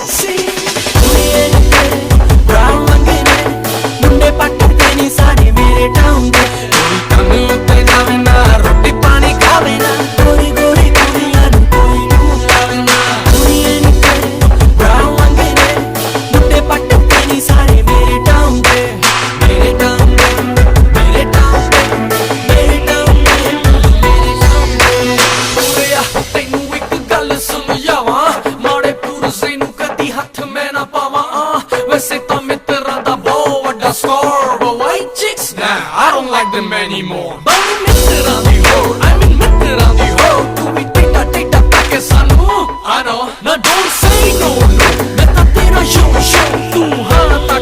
ਸੀ ਕੁੜੀਏ ਨੀ ਤੇਰੇ ਬਰਾਉਨ ਮੰਗੇ ਨੇ ਮੁੰਡੇ ਪੱਟਦੇ ਨੀ ਸਾਰੇ ਮੇਰੇ ਟਾਊਨ ਦੇ ਕੋਈ ਕੰਮ ਉੱਤੇ ਜਾਵੇ ਨਾ ਰੋਟੀ ਪਾਣੀ ਖਾਵੇ ਨਾ ਗੋਰੀ ਗੋਰੀ ਕੁੜੀਆਂ ਨੂੰ ਕੋਈ ਨੂੰ ਲਾਵੇ ਨਾ ਕੁੜੀਏ ਨੀ ਤੇਰੇ ਬਰਾਉਨ ਮੰਗੇ ਨੇ ਮੁੰਡੇ ਪੱਟਦੇ ਨੀ ਸਾਰੇ ਮੇਰੇ ਟਾਊਨ ਦੇ ਮੇਰੇ ਟਾਊਨ ਦੇ ਮੇਰੇ ਟਾਊਨ ਦੇ ਮੇਰੇ ਟਾਊਨ ਦੇ ਮੇਰੇ ਟਾਊਨ ਦੇ ਕੁੜੀਆ ਤੈਨੂੰ ਇੱਕ ਗੱਲ ਸਮਝਾਵਾਂ ਮਾੜੇ ਪੁਰਜ਼ੇ ਨੂੰ ਕਦੀ ਹੱਥ ਮੈਂ ਨਾ ਪਾਵਾਂ ਵੈਸੇ ਤਾਂ ਮਿੱਤਰਾਂ ਦਾ ਬਹੁਤ ਵੱਡਾ score but white chicks nah I don't like them anymore ਬਾਈ ਮਿੱਤਰਾਂ ਦੀ ਹੋ I mean ਮਿੱਤਰਾਂ ਦੀ ਹੋ ਤੂੰ ਵੀ ਟੇਡਾ ਟੇਡਾ ਪਾ ਕੇ ਸਾਨੂੰ I know now don't say no no ਮੈਂ ਤਾਂ ਤੇਰਾ show ਤੂੰ ਹਾਂ ਤਾਂ